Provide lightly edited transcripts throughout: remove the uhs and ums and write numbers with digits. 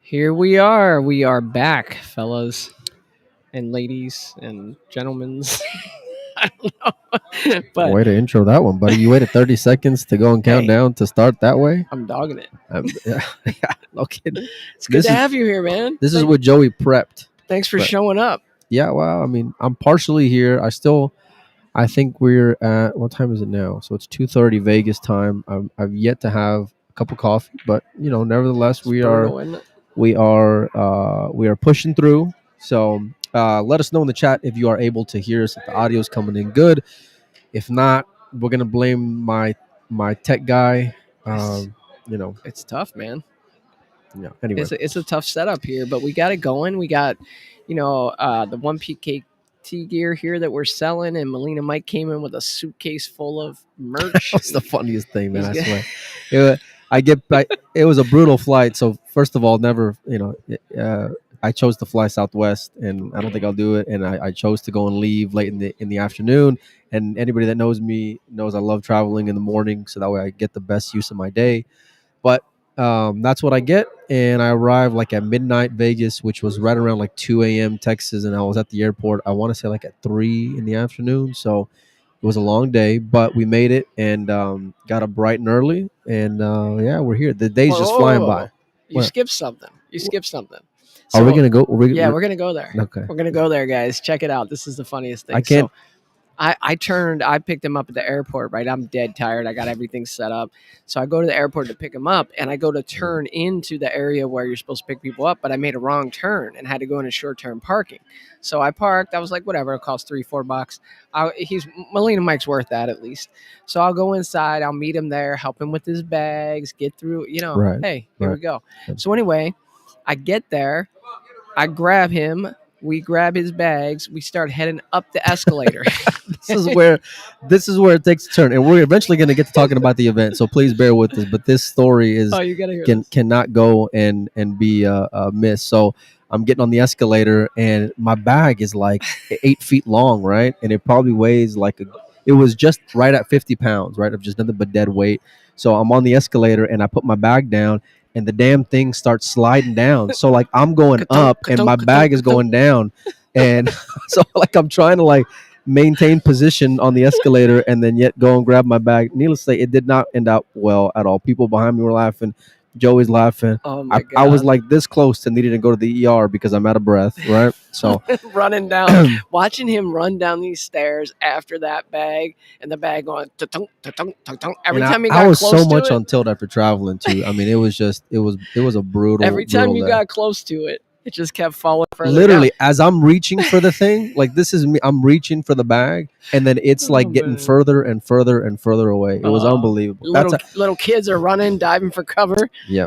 Here we are. We are back, fellas and ladies and gentlemen. I don't know. But Way to intro that one, buddy. You waited 30 seconds to go and count down to start that way? I'm dogging it. Yeah, no kidding. It's good to have you here, man. This is what Joey prepped. Thanks for showing up. Yeah, well, I mean, I'm partially here. I think we're at, what time is it now? So it's 2:30 Vegas time. I've yet to have a cup of coffee, but, nevertheless, we are pushing through. So let us know in the chat if you are able to hear us, if the audio is coming in good. If not, we're gonna blame my tech guy. It's tough, man. Yeah. Anyway, it's a tough setup here, but we got it going. We got, the 1PKT gear here that we're selling, and MOLINA Mike came in with a suitcase full of merch. That's the funniest thing, man. I swear. It was a brutal flight. So first of all, never, I chose to fly Southwest, and I don't think I'll do it. And I chose to go and leave late in the afternoon. And anybody that knows me knows I love traveling in the morning, so that way I get the best use of my day. But that's what I get. And I arrived like at midnight Vegas, which was right around like 2 a.m. Texas, and I was at the airport, I want to say like at 3 in the afternoon. So it was a long day, but we made it and got up bright and early. And yeah, we're here. The day's just flying by. You skipped something. So, are we going to go? We're going to go there. Okay. We're going to go there, guys. Check it out. This is the funniest thing. I picked him up at the airport, right? I'm dead tired. I got everything set up. So I go to the airport to pick him up, and I go to turn into the area where you're supposed to pick people up, but I made a wrong turn and had to go into short-term parking. So I parked. I was like, whatever, it costs $3-4. MOLINA Mike's worth that at least. So I'll go inside. I'll meet him there, help him with his bags, get through, hey, here we go. So anyway, I get there. I grab him. We grab his bags. We start heading up the escalator. This is where it takes a turn, and we're eventually going to get to talking about the event. So please bear with us. But this story is cannot go and be missed. So I'm getting on the escalator, and my bag is like 8 feet long, right? And it probably weighs it was just right at 50 pounds, right, of just nothing but dead weight. So I'm on the escalator, and I put my bag down, and the damn thing starts sliding down. So like I'm going up and my bag is going down. And so like I'm trying to maintain position on the escalator and then yet go and grab my bag. Needless to say, it did not end up well at all. People behind me were laughing. Joey's laughing. Oh my God. I was like this close to needing to go to the ER because I'm out of breath, right? So running down, watching him run down these stairs after that bag, and the bag going ta-tunk, ta-tunk, ta-tunk. Every time he got close to it. I was so much on tilt after traveling too. I mean, it was a brutal. Every time you got close to it, it just kept falling further. Literally, down. As I'm reaching for the thing, like this is me, I'm reaching for the bag, and then it's getting further and further and further away. It was unbelievable. Little kids are running, diving for cover. Yeah.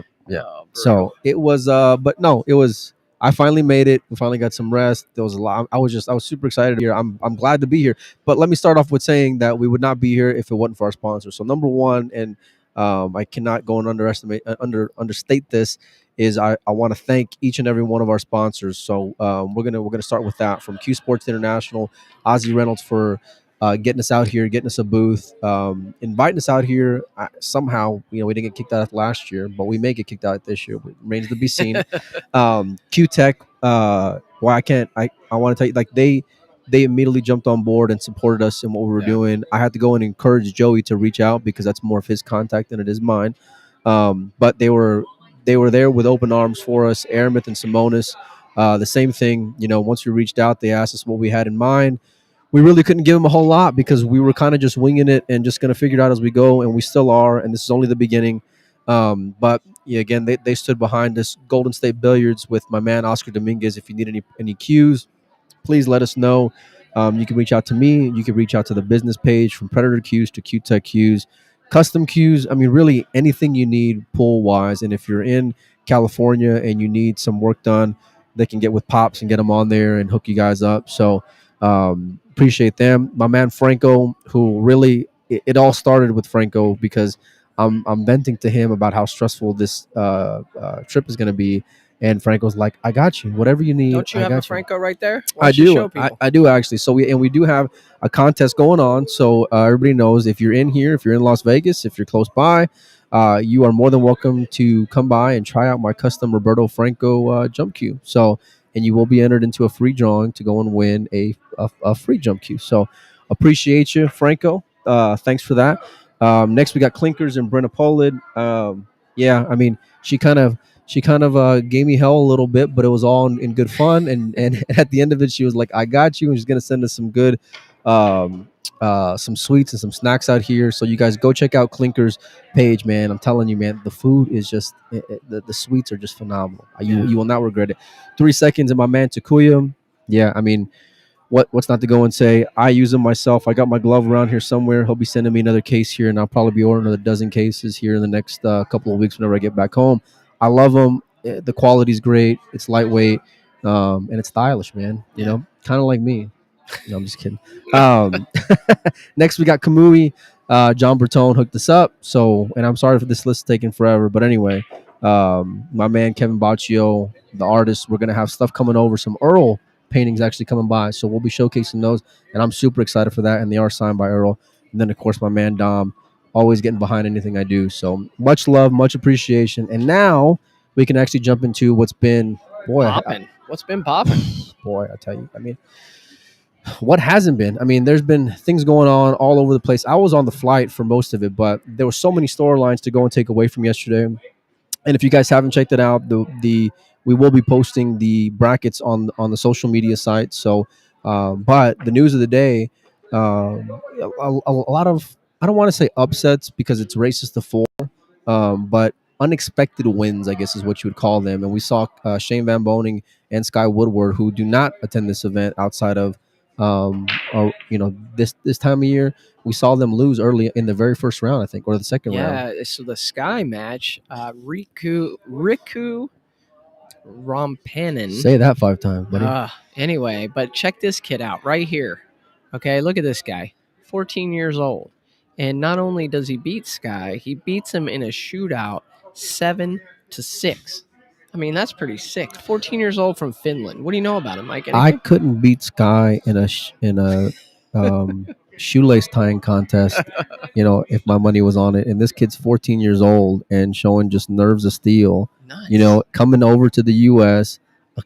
So it was, but no, it was. I finally made it. We finally got some rest. There was a lot. I was super excited here. I'm glad to be here. But let me start off with saying that we would not be here if it wasn't for our sponsors. So number one, and I cannot go and understate this, is I want to thank each and every one of our sponsors. So we're gonna start with that, from Q Sports International, Ozzy Reynolds for getting us out here, getting us a booth, inviting us out here. Somehow, we didn't get kicked out last year, but we may get kicked out this year. It remains to be seen. Q Tech, I want to tell you, they immediately jumped on board and supported us in what we were doing. I had to go and encourage Joey to reach out because that's more of his contact than it is mine. But they were there with open arms for us. Aramith and Simonis, the same thing. Once we reached out, they asked us what we had in mind. We really couldn't give them a whole lot because we were kind of just winging it and just going to figure it out as we go, and we still are, and this is only the beginning. But again, they stood behind us. Golden State Billiards with my man Oscar Dominguez. If you need any cues, please let us know. You can reach out to me. You can reach out to the business page, from Predator Cues to Q-Tech Cues, custom cues. I mean, really anything you need pool-wise. And if you're in California and you need some work done, they can get with Pops and get them on there and hook you guys up. So appreciate them. My man Franco, who really it all started with Franco because I'm venting to him about how stressful this trip is going to be. And Franco's like, I got you. Whatever you need, Don't you I have got a you. Franco right there? Why I don't you do. show people? I do actually. So we do have a contest going on. So everybody knows if you're in here, if you're in Las Vegas, if you're close by, you are more than welcome to come by and try out my custom Roberto Franco jump cue. So and you will be entered into a free drawing to go and win a free jump cue. So appreciate you, Franco. Thanks for that. Next we got Clinkers and Brenna Polid. Yeah, I mean she kind of gave me hell a little bit, but it was all in good fun. And at the end of it, she was like, "I got you," and she's gonna send us some good, some sweets and some snacks out here. So you guys go check out Clinker's page, man. I'm telling you, man, the food is just the sweets are just phenomenal. You will not regret it. 3 seconds, and my man Takuya. Yeah, I mean, what's not to go and say? I use them myself. I got my glove around here somewhere. He'll be sending me another case here, and I'll probably be ordering another dozen cases here in the next couple of weeks whenever I get back home. I love them. The quality's great. It's lightweight, and it's stylish, man. You know, kind of like me. No, I'm just kidding. Next, we got Kamui. John Bertone hooked us up. So, and I'm sorry for this list taking forever, but anyway, my man Kevin Bachio, the artist, we're gonna have stuff coming over. Some Earl paintings actually coming by, so we'll be showcasing those, and I'm super excited for that. And they are signed by Earl. And then, of course, my man Dom, always getting behind anything I do. So much love, much appreciation. And now we can actually jump into what's been popping. What's been popping? Boy, I tell you, I mean, what hasn't been? I mean, there's been things going on all over the place. I was on the flight for most of it, but there were so many storylines to go and take away from yesterday. And if you guys haven't checked it out, the we will be posting the brackets on the social media site. So, but the news of the day, a lot of, I don't want to say upsets because it's racist to four, but unexpected wins, I guess is what you would call them. And we saw Shane Van Boning and Sky Woodward, who do not attend this event outside of this time of year. We saw them lose early in the very first round, I think, or the second round. Yeah, so the Sky match, Riku Rompanen. Say that 5 times, buddy. Anyway, but check this kid out right here. Okay, look at this guy, 14 years old. And not only does he beat Sky, he beats him in a shootout 7-6. I mean, that's pretty sick. 14 years old from Finland. What do you know about him, Mike? Anything? I couldn't beat Sky in a shoelace tying contest, if my money was on it. And this kid's 14 years old and showing just nerves of steel. Nice. Coming over to the U.S.,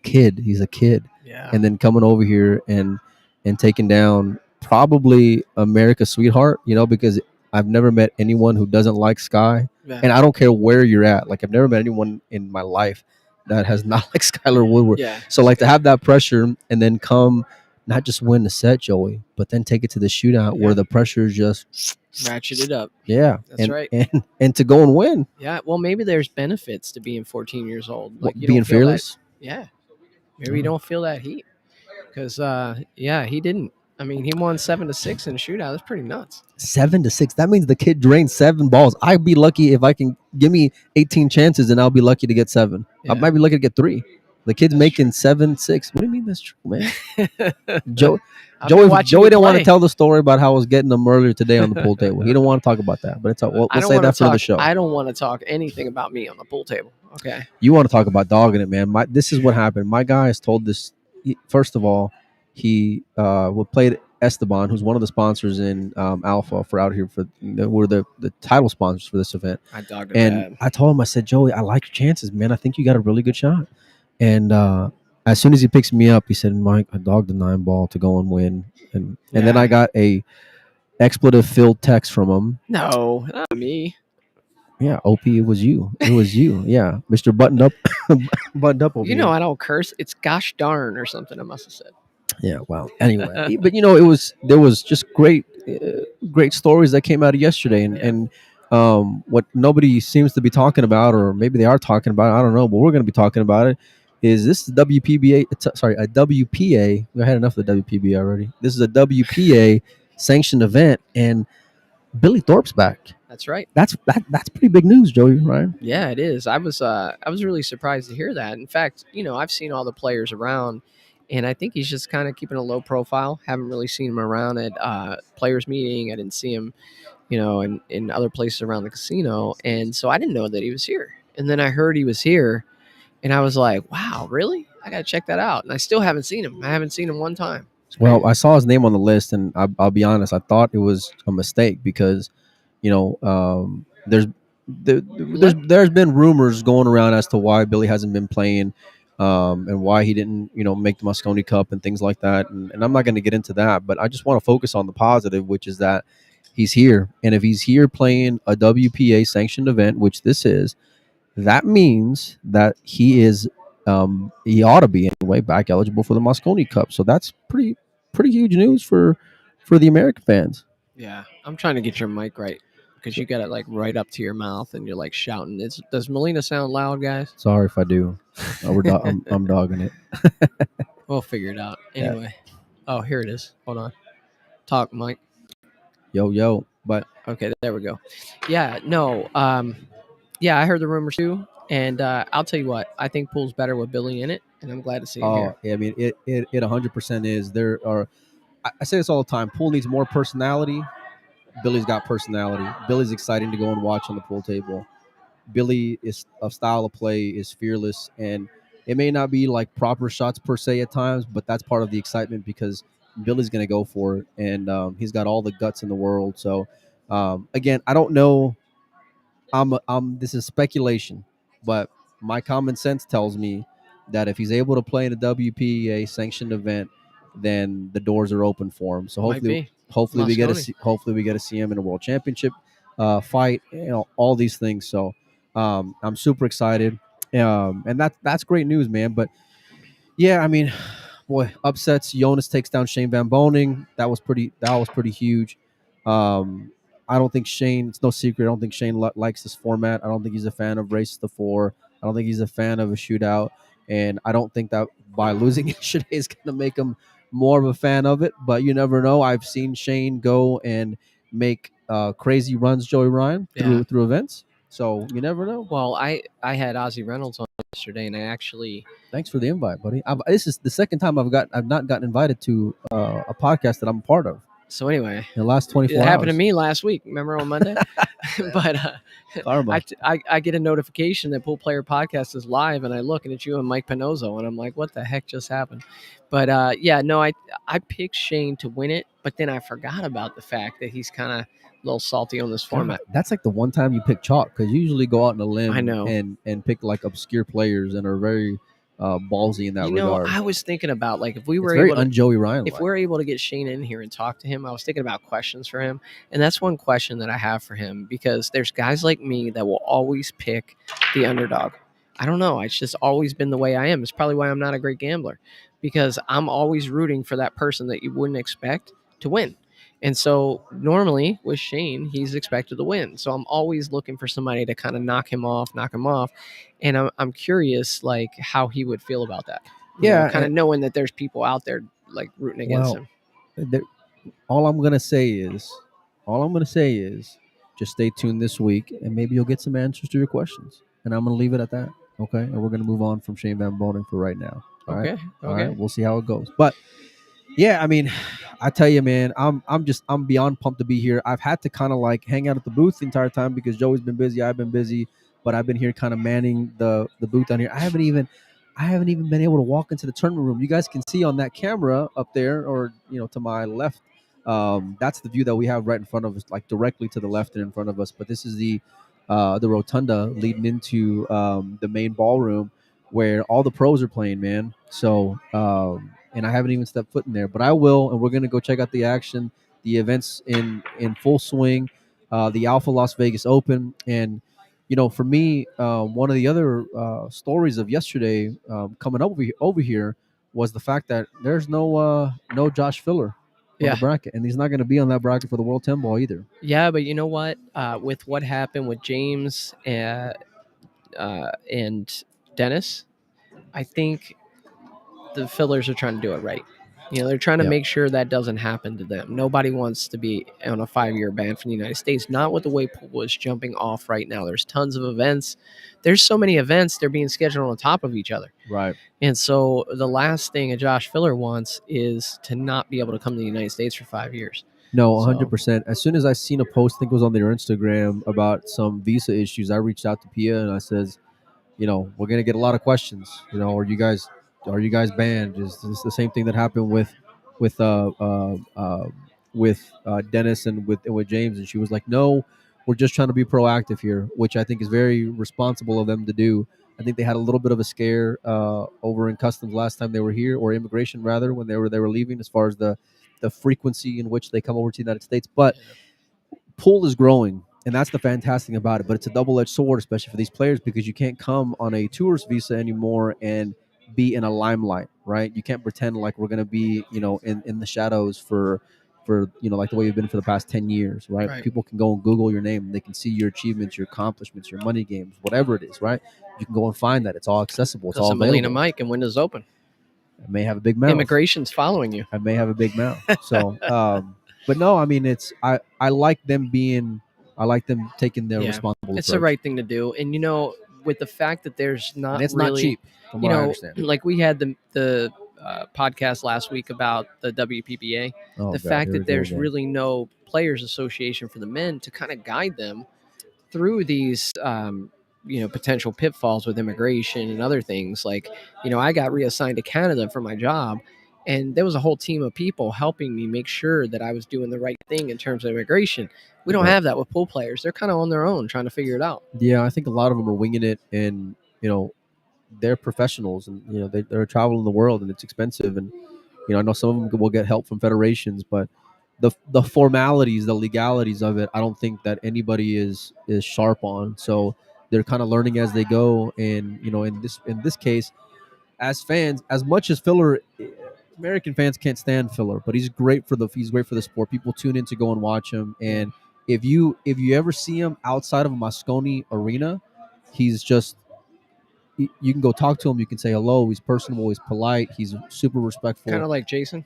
he's a kid. Yeah. And then coming over here and taking down probably America's sweetheart, because I've never met anyone who doesn't like Sky. Yeah. And I don't care where you're at. Like, I've never met anyone in my life that has not like Skylar Woodward. Yeah. So, like, to have that pressure and then come not just win the set, Joey, but then take it to the shootout where the pressure is just ratcheted up. Yeah. That's right. And to go and win. Yeah. Well, maybe there's benefits to being 14 years old. Like, being fearless? Yeah. Maybe you don't feel that heat. Because, he didn't. I mean, he won 7-6 in a shootout. That's pretty nuts. 7-6. That means the kid drained 7 balls. I'd be lucky if I can give me 18 chances, and I'll be lucky to get 7. Yeah. I might be lucky to get 3. The kid's making 7-6. What do you mean that's true, man? Joey didn't want to tell the story about how I was getting them earlier today on the pool table. He didn't want to talk about that, but we'll say that for the show. I don't want to talk anything about me on the pool table. Okay. You want to talk about dogging it, man. This is what happened. My guy has told this. First of all, he played Esteban, who's one of the sponsors in Alpha for out here we're the title sponsors for this event. I dogged it and bad. I told him, I said, Joey, I like your chances, man. I think you got a really good shot. And as soon as he picks me up, he said, Mike, I dogged the 9 ball to go and win. And then I got a expletive-filled text from him. No, not me. Yeah, OP, it was you. It was you. Yeah, Mr. Buttoned Up. Buttoned Up over here. I don't curse. It's gosh darn or something I must have said. Yeah, well, anyway. But, there was just great stories that came out of yesterday. And what nobody seems to be talking about, or maybe they are talking about it, I don't know, but we're going to be talking about it, is this a WPA. We had enough of the WPBA already. This is a WPA sanctioned event, and Billy Thorpe's back. That's right. That's pretty big news, Joey Ryan. Yeah, it is. I was really surprised to hear that. In fact, I've seen all the players around, and I think he's just kind of keeping a low profile. Haven't really seen him around at players meeting. I didn't see him, in other places around the casino, and so I didn't know that he was here. And then I heard he was here, and I was like, "Wow, really? I gotta check that out." And I still haven't seen him. I haven't seen him one time. Well, I saw his name on the list, and I'll be honest, I thought it was a mistake because, there's been rumors going around as to why Billy hasn't been playing, and why he didn't make the Mosconi Cup and things like that. And I'm not going to get into that, but I just want to focus on the positive, which is that he's here, and if he's here playing a WPA sanctioned event, which this is, that means that he ought to be anyway back eligible for the Mosconi Cup. So that's pretty huge news for the American fans. Yeah, I'm trying to get your mic right because you got it like right up to your mouth and you're like shouting. Does Molina sound loud, guys? Sorry if I do. I'm dogging it. We'll figure it out. Anyway. Oh, here it is. Hold on. Talk, Mike. Yo. But okay, there we go. Yeah, no. Yeah, I heard the rumors too, and I'll tell you what. I think Pool's better with Billy in it, and I'm glad to see him here. Yeah, I mean, it 100% is. There are. I say this all the time. Pool needs more personality. Billy's got personality. Billy's exciting to go and watch on the pool table. Billy is a style of play is fearless, and it may not be like proper shots per se at times, but that's part of the excitement because Billy's going to go for it, and he's got all the guts in the world. So, again, I don't know. This is speculation, but my common sense tells me that if he's able to play in a WPA sanctioned event, then the doors are open for him. So hopefully we get to see him in a world championship fight. All these things. So I'm super excited, and that's great news, man. But yeah, I mean, boy, upsets. Jonas takes down Shane Van Boning. That was pretty huge. I don't think Shane. It's no secret. I don't think Shane likes this format. I don't think he's a fan of races to 4. I don't think he's a fan of a shootout, and I don't think that by losing yesterday is going to make him more of a fan of it. But you never know. I've seen Shane go and make crazy runs, Joey Ryan, through events. So you never know. Well, I had Ozzie Reynolds on yesterday, and I actually thanks for the invite, buddy. This is the second time I've not gotten invited to a podcast that I'm a part of. So anyway, in the last 24 hours. It happened to me last week. Remember on Monday? But I get a notification that Pool Player Podcast is live, and I look and it's you and Mike Panozzo, and I'm like, what the heck just happened? But I picked Shane to win it, but then I forgot about the fact that he's kind of a little salty on this format. That's like the one time you pick chalk, because you usually go out on a limb I know. and pick like obscure players and are very ballsy in that regard. I was thinking about like if we were able to un-Joey Ryan. If we're able to get Shane in here and talk to him, I was thinking about questions for him, and that's one question that I have for him, because there's guys like me that will always pick the underdog. I don't know. It's just always been the way I am. It's probably why I'm not a great gambler, because I'm always rooting for that person that you wouldn't expect to win. And so normally with Shane, he's expected to win. So I'm always looking for somebody to kind of knock him off. And I'm curious, like, how he would feel about that. Kind of knowing that there's people out there like rooting against him. All I'm going to say is just stay tuned this week, and maybe you'll get some answers to your questions. And I'm going to leave it at that. Okay. And we're going to move on from Shane Van Boning for right now. All right. We'll see how it goes. But yeah, I mean, I tell you, man, I'm beyond pumped to be here. I've had to kind of like hang out at the booth the entire time because Joey's been busy. I've been busy, but I've been here kind of manning the booth down here. I haven't even been able to walk into the tournament room. You guys can see on that camera up there, or to my left. That's the view that we have right in front of us, like directly to the left and in front of us. But this is the rotunda leading into the main ballroom where all the pros are playing, man. So. And I haven't even stepped foot in there, but I will, and we're going to go check out the action, the events in full swing, the Alpha Las Vegas Open. And, for me, one of the other stories of yesterday coming up over here was the fact that there's no Josh Filler on the bracket, and he's not going to be on that bracket for the World 10 Ball either. Yeah, but you know what? With what happened with James and Dennis, I think the Fillers are trying to do it right. You know, they're trying to Yeah. make sure that doesn't happen to them. Nobody wants to be on a 5-year ban from the United States. Not with the way pool is jumping off right now. There's tons of events. There's so many events, they're being scheduled on top of each other. Right. And so the last thing a Josh Filler wants is to not be able to come to the United States for 5 years. No, 100%. As soon as I seen a post, I think it was on their Instagram, about some visa issues, I reached out to Pia and I says, you know, we're gonna get a lot of questions. You know, are you guys banned? Is this the same thing that happened with uh, uh, uh, Dennis and with James? And she was like, no, we're just trying to be proactive here, which I think is very responsible of them to do. I think they had a little bit of a scare over in customs last time they were here, or immigration rather, when they were leaving, as far as the frequency in which they come over to the United States. But pool is growing, and that's the fantastic about it. But it's a double-edged sword, especially for these players, because you can't come on a tourist visa anymore and be in a limelight, right? You can't pretend like we're going to be, you know, in the shadows for you know, like the way you've been for the past 10 years, right? People can go and Google your name and they can see your achievements, your accomplishments, your money games, whatever it is, right? You can go and find that. It's all accessible. It's all available. MOLINA Mike and windows open. I may have a big mouth. Immigration's following you. I may have a big mouth. So, but no, I mean, I like them taking their responsible It's approach. the right thing to do. And, you know, with the fact that there's not And it's really, not cheap, from you what I know, understand. like we had the podcast last week about the WPBA, the fact that there's really no players association for the men to kind of guide them through these you know, potential pitfalls with immigration and other things. Like, you know, I got reassigned to Canada for my job, and there was a whole team of people helping me make sure that I was doing the right thing in terms of immigration. We don't have that with pool players. They're kind of on their own trying to figure it out. Yeah, I think a lot of them are winging it, and you know, they're professionals, and you know, they're traveling the world, and it's expensive. And you know, I know some of them will get help from federations, but the formalities, the legalities of it, I don't think that anybody is sharp on. So they're kind of learning as they go. And you know, in this case, as fans, as much as Filler, American fans can't stand Filler, but he's great for the sport. People tune in to go and watch him. And if you ever see him outside of a Moscone arena, he's just, you can go talk to him. You can say hello. He's personable. He's polite. He's super respectful. Kind of like Jason.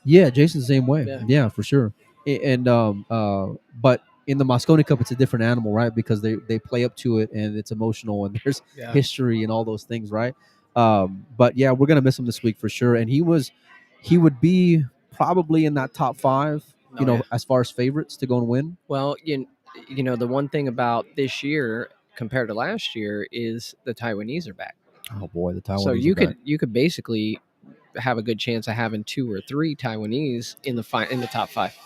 Yeah, Jason's the same way. Yeah, for sure. And but in the Moscone Cup, it's a different animal, right? Because they play up to it, and it's emotional, and there's history and all those things, right? But yeah, we're gonna miss him this week for sure. And he would be probably in that top 5, you know, as far as favorites to go and win. Well, you know, the one thing about this year compared to last year is the Taiwanese are back. Oh boy, the Taiwanese. So you could basically have a good chance of having 2 or 3 Taiwanese in the top 5.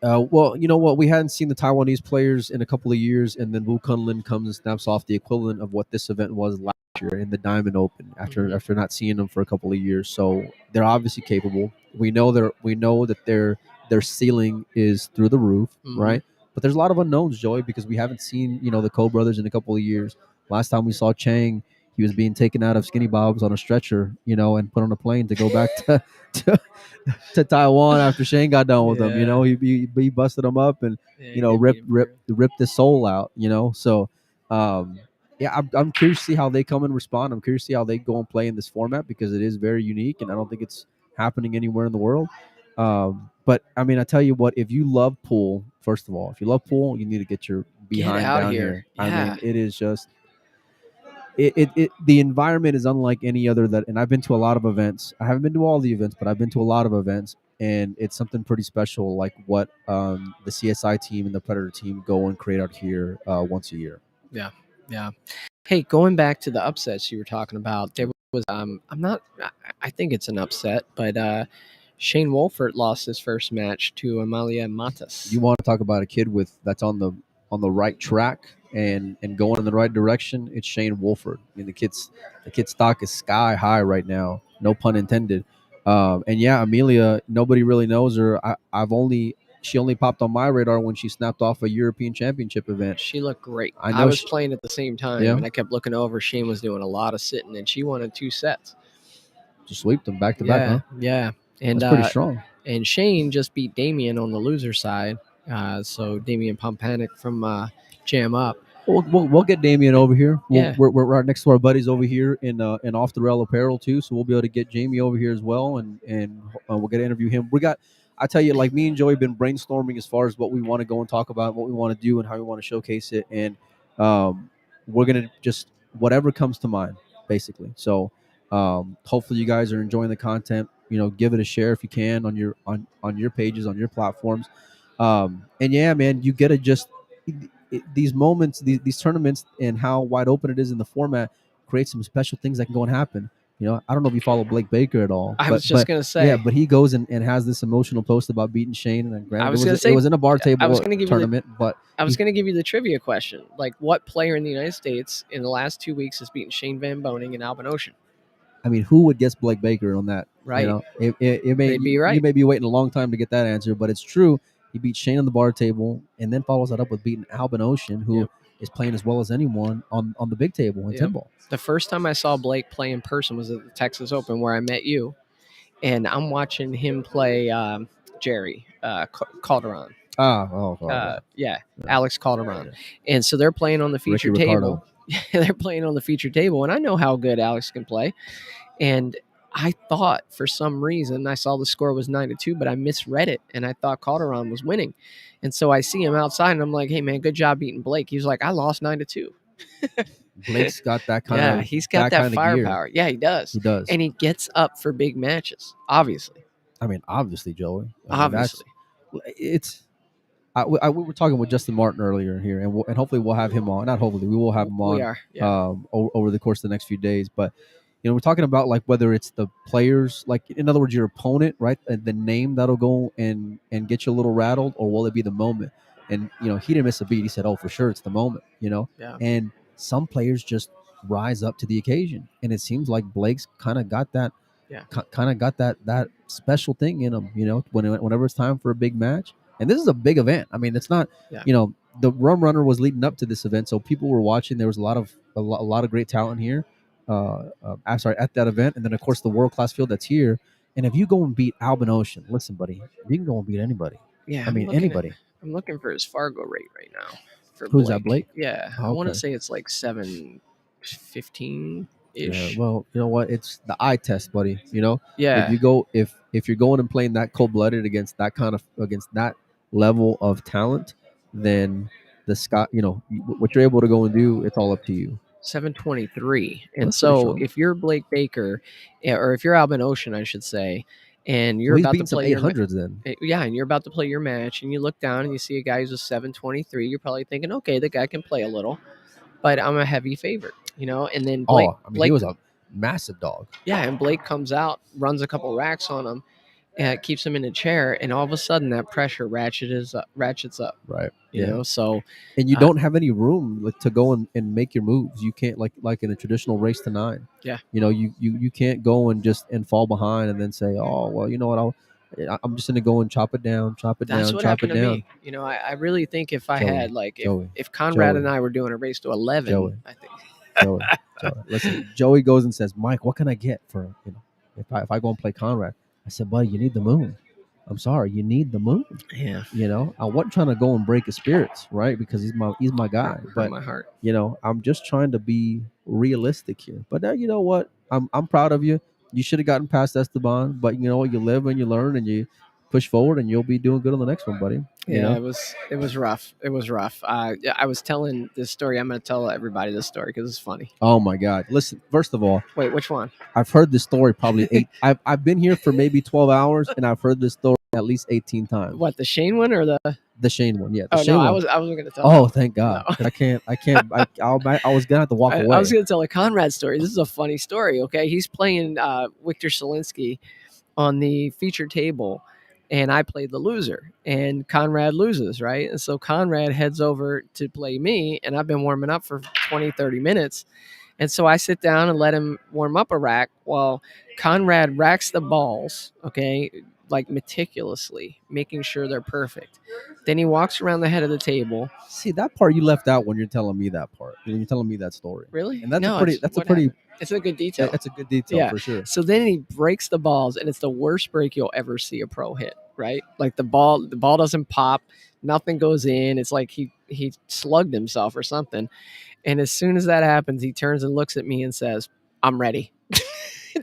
Well, you know what? We hadn't seen the Taiwanese players in a couple of years, and then Wu Kunlin comes and snaps off the equivalent of what this event was last year in the Diamond Open after not seeing them for a couple of years. So they're obviously capable. We know that their ceiling is through the roof, right? But there's a lot of unknowns, Joey, because we haven't seen, you know, the Ko brothers in a couple of years. Last time we saw Chang, he was being taken out of Skinny Bob's on a stretcher, you know, and put on a plane to go back to Taiwan after Shane got done with him. You know, he busted him up and you know ripped his soul out. You know, so yeah, I'm curious to see how they come and respond. I'm curious to see how they go and play in this format, because it is very unique, and I don't think it's happening anywhere in the world. But I mean, I tell you what, if you love pool, first of all, if you love pool, you need to get your behind down here. Yeah. I mean, it is just. The environment is unlike any other and I've been to a lot of events. I haven't been to all the events, but I've been to a lot of events, and it's something pretty special, like what the CSI team and the Predator team go and create out here once a year. Yeah. Hey, going back to the upsets you were talking about, there was I think it's an upset, but Shane Wolfert lost his first match to Amalia Matas. You want to talk about a kid that's on the right track and going in the right direction? It's Shane Wolfert. I mean, the kid's stock is sky high right now, no pun intended. And yeah, Amelia, nobody really knows her. She only popped on my radar when she snapped off a European Championship event. She looked great. I was playing at the same time, and I kept looking over. Shane was doing a lot of sitting, and she won in 2 sets. Just sweeped them back to back, huh? Yeah. And that's pretty strong. And Shane just beat Damien on the loser side. So Damien Pompanek from Jam Up. We'll get Damien over here. Yeah. We're right next to our buddies over here in Off the Rail Apparel too, so we'll be able to get Jamie over here as well, and we'll get to interview him. I tell you, like, me and Joey have been brainstorming as far as what we want to go and talk about, what we want to do, and how we want to showcase it, and we're gonna just whatever comes to mind, basically. So hopefully you guys are enjoying the content. Give it a share if you can on your pages, on your platforms, and yeah, man, you get to just these moments, these tournaments, and how wide open it is in the format create some special things that can go and happen. I don't know if you follow Blake Baker at all. I was just gonna say, yeah, but he goes and has this emotional post about beating Shane, and granted, I was it was in a bar table tournament. But I was going to give you the trivia question, like, what player in the United States in the last 2 weeks has beaten Shane Van Boening and Albin Ocean? I mean, who would guess Blake Baker on that? Right. It may be right. You may be waiting a long time to get that answer, but it's true. He beat Shane on the bar table, and then follows that up with beating Albin Ocean, who is playing as well as anyone on the big table in 10 ball. The first time I saw Blake play in person was at the Texas Open, where I met you, and I'm watching him play Jerry Calderon. Alex Calderon. Yeah. And so they're playing on the feature table. They're playing on the feature table, and I know how good Alex can play. And I thought, for some reason, I saw the score was 9-2, but I misread it, and I thought Calderon was winning. And so I see him outside, and I'm like, "Hey, man, good job beating Blake." He was like, "I lost 9-2." Blake's got that kind of he's got that firepower. Yeah, he does. He does, and he gets up for big matches. Obviously, Joey. Obviously, it's. We were talking with Justin Martin earlier here, and hopefully we'll have him on. Not hopefully, we will have him on. We are, yeah. Over the course of the next few days. But we're talking about, like, whether it's the players, like, in other words, your opponent, right? The name that'll go and get you a little rattled, or will it be the moment? And he didn't miss a beat. He said, "Oh, for sure, it's the moment." Yeah. And some players just rise up to the occasion, and it seems like Blake's kind of got that. Yeah. Kind of got that special thing in him. Whenever it's time for a big match. And this is a big event. I mean, it's not, the Rum Runner was leading up to this event, so people were watching. There was a lot of great talent here. At that event, and then of course the world class field that's here. And if you go and beat Albin Ocean, listen, buddy, you can go and beat anybody. Yeah, anybody. I'm looking for his Fargo rate right now. Who's that, Blake? Yeah, I want to say it's like 715. Yeah, well, you know what? It's the eye test, buddy. Yeah. If you're going and playing that cold blooded against that level of talent, then the sky, what you're able to go and do, it's all up to you. 723. And so if you're Blake Baker, or if you're Albin Ocean, I should say, and you're about to play 800s then. Yeah, and you're about to play your match, and you look down and you see a guy who's a 723, you're probably thinking, okay, the guy can play a little, but I'm a heavy favorite, and then Blake, he was a massive dog. Yeah, and Blake comes out, runs a couple racks on him, and keeps him in a chair, and all of a sudden that pressure ratchets up. Right. So, and you don't have any room to go and make your moves. You can't, like in a traditional race to 9. Yeah. You can't go and fall behind and then say, "Oh, well, you know what? I'm just gonna go and chop it down, chop it That's down, what chop it happened down." to me. I really think if I had, like, if Conrad and I were doing a race to 11, I think. Joey, listen. Joey goes and says, "Mike, what can I get for if I go and play Conrad?" I said, "Buddy, you need the moon. I'm sorry, you need the moon." Yeah. I wasn't trying to go and break his spirits, right? Because he's my guy. But my heart. I'm just trying to be realistic here. But now, you know what? I'm proud of you. You should have gotten past Esteban, but you know what? You live and you learn and you push forward, and you'll be doing good on the next one, buddy. Yeah, it was rough. It was rough. I was telling this story. I'm going to tell everybody this story because it's funny. Oh my God! Listen, first of all, wait, which one? I've heard this story probably 8. I've been here for maybe 12 hours, and I've heard this story at least 18 times. What, the Shane one or the Shane one? Yeah. Shane one. I wasn't going to tell. Oh, thank God! No. I can't. I was gonna have to walk away. I was going to tell a Conrad story. This is a funny story. Okay, he's playing Victor Solinsky on the feature table. And I played the loser, and Conrad loses, right? And so Conrad heads over to play me, and I've been warming up for 20, 30 minutes. And so I sit down and let him warm up a rack while Conrad racks the balls, okay, like meticulously, making sure they're perfect. Then he walks around the head of the table. See, that part you left out when you're telling me that part. You're telling me that story. Really? And it's a good detail. Yeah, it's a good detail, for sure. So then he breaks the balls, and it's the worst break you'll ever see a pro hit, right? Like the ball doesn't pop. Nothing goes in. It's like he slugged himself or something. And as soon as that happens, he turns and looks at me and says, "I'm ready."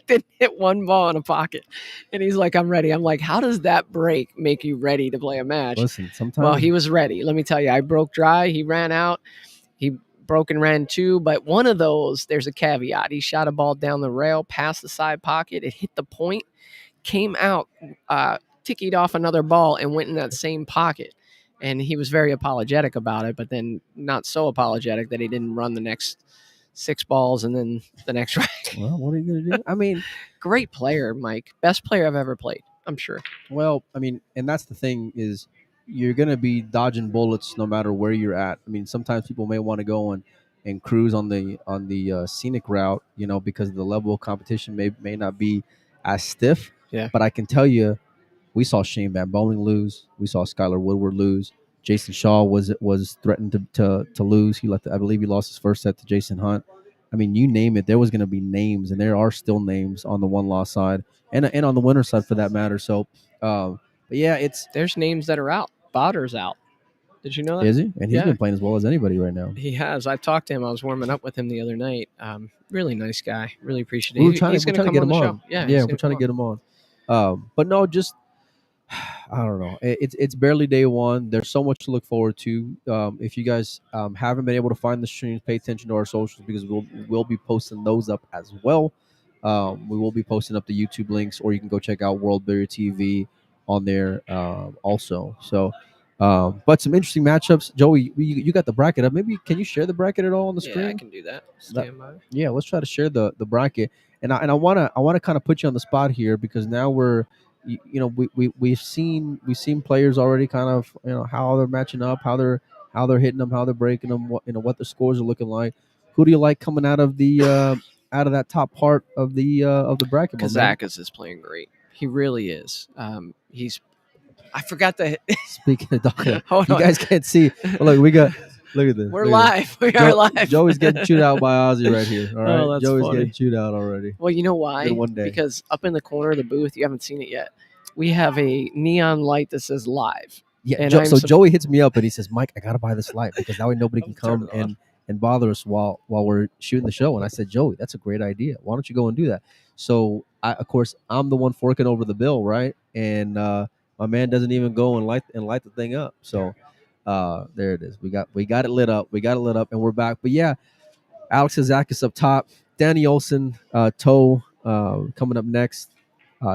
Didn't hit one ball in a pocket. And he's like, "I'm ready." I'm like, how does that break make you ready to play a match? Listen, sometimes. Well, he was ready. Let me tell you, I broke dry. He ran out. He broke and ran too. But one of those, there's a caveat. He shot a ball down the rail, past the side pocket. It hit the point, came out, tickied off another ball, and went in that same pocket. And he was very apologetic about it, but then not so apologetic that he didn't run the next 6 balls and then the next round. Well, what are you gonna do? I mean, great player, Mike. Best player I've ever played, I'm sure. Well, I mean, and that's the thing is you're gonna be dodging bullets no matter where you're at. I mean, sometimes people may want to go and cruise on the scenic route, because the level of competition may not be as stiff. Yeah. But I can tell you, we saw Shane Van Boening lose. We saw Skylar Woodward lose. Jason Shaw was threatened to lose. I believe he lost his first set to Jason Hunt. I mean, you name it, there was going to be names, and there are still names on the one loss side and on the winner side for that matter. So, but yeah, there's names that are out. Botter's out. Did you know that? Is he? And he's been playing as well as anybody right now. He has. I've talked to him. I was warming up with him the other night. Really nice guy. Really appreciate it. He's going to come on the show. Yeah, we're trying to get him on. But no, just I don't know. It's barely day one. There's so much to look forward to. If you guys haven't been able to find the streams, pay attention to our socials because we'll be posting those up as well. We will be posting up the YouTube links, or you can go check out World Barrier TV on there also. So, but some interesting matchups. Joey, you got the bracket up. Maybe can you share the bracket at all on the screen? Yeah, I can do that. Stand by. Yeah, let's try to share the bracket. And I wanna kind of put you on the spot here because now we've seen players already kind of how they're matching up, how they're hitting them, how they're breaking them, what the scores are looking like. Who do you like coming out of the out of that top part of the bracket? Kazakas is playing great. He really is. I forgot to speaking of Doggin, you guys can't see. Look, look at this. We're live. We are live. Joey's getting chewed out by Ozzy right here. All right, that's Joey's funny. getting chewed out already. Well, you know why? One day. Because up in the corner of the booth, you haven't seen it yet. We have a neon light that says live. Yeah. And Joey hits me up and he says, "Mike, I gotta buy this light because that way nobody can come and bother us while we're shooting the show." And I said, "Joey, that's a great idea. Why don't you go and do that?" So of course, I'm the one forking over the bill, right? And my man doesn't even go and light the thing up. So there it is. We got it lit up. And we're back. But yeah, Alex Kazakis up top, Danny Olson, Toe coming up next,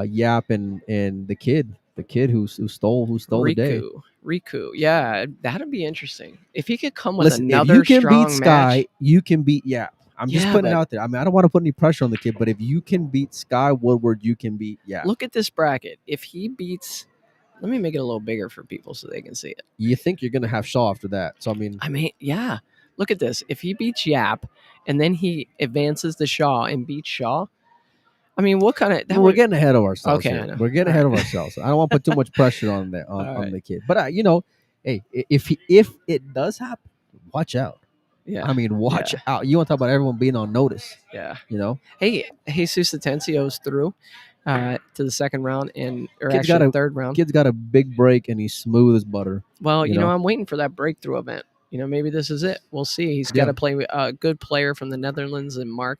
Yap and the kid who stole Riku, the day. Riku, yeah, that'd be interesting if he could come with Listen, another. If you can strong beat Sky, match, you can beat Yap. I'm just putting it out there. I mean, I don't want to put any pressure on the kid, but if you can beat Sky Woodward, you can beat Yap. Look at this bracket. If he beats, let me make it a little bigger for people so they can see it. You think you're gonna have Shaw after that? So I mean, yeah. Look at this. If he beats Yap and then he advances to Shaw and beats Shaw, I mean, what kind of? We're getting ahead of ourselves. Okay, here. We're getting ahead of ourselves. I don't want to put too much pressure on the kid. But hey, if it does happen, watch out. Yeah, I mean, watch out. You want to talk about everyone being on notice? Yeah, Hey, Jesus Atencio's through to the second round actually third round. Kid's got a big break and he's smooth as butter. Well, I'm waiting for that breakthrough event. Maybe this is it. We'll see. He's got to play a good player from the Netherlands and Mark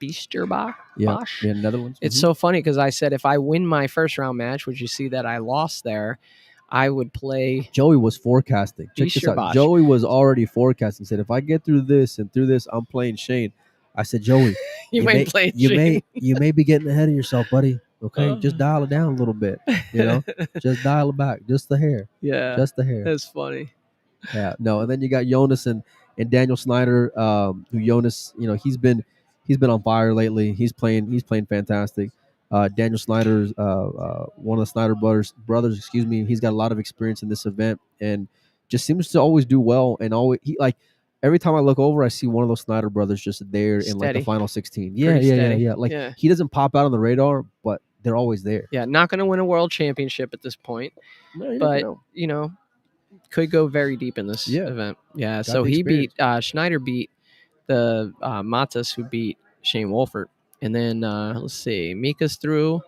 Biesterbach. Yeah, Netherlands. It's so funny because I said if I win my first round match, which you see that I lost there, I would play. Joey was forecasting. Check this out. Joey was already forecasting. Said if I get through this, I'm playing Shane. I said, Joey, you may be getting ahead of yourself, buddy. Okay, just dial it down a little bit. Just dial it back, just the hair. Yeah, just the hair. That's funny. Yeah, no, and then you got Jonas and Daniel Snyder. Who Jonas, he's been on fire lately. He's playing fantastic. Daniel Snyder's one of the Snyder brothers. Excuse me. He's got a lot of experience in this event and just seems to always do well. And always every time I look over, I see one of those Snyder brothers just there in like the final 16. Yeah. Like he doesn't pop out on the radar, but they're always there. Yeah, not going to win a world championship at this point, but could go very deep in this event. Yeah, so he beat Schneider beat the Matas who beat Shane Wolfert. And then let's see, Mika's through,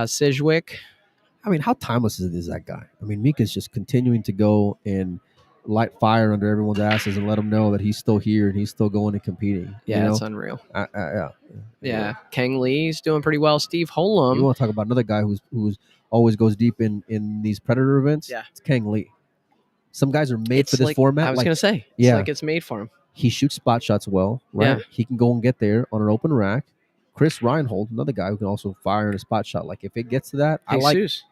Sidgwick. I mean, how timeless is that guy? I mean, Mika's just continuing to go and light fire under everyone's asses and let them know that he's still here and he's still going and competing. Yeah, it's unreal. Yeah. Kang Lee's doing pretty well. Steve You Holm. want to talk about another guy who's always goes deep in these Predator events? Yeah. It's Kang Lee. Some guys are made for this format. I was gonna say, it's like it's made for him. He shoots spot shots well, right? Yeah. He can go and get there on an open rack. Chris Reinhold, another guy who can also fire in a spot shot. Like if it gets to that, Jesus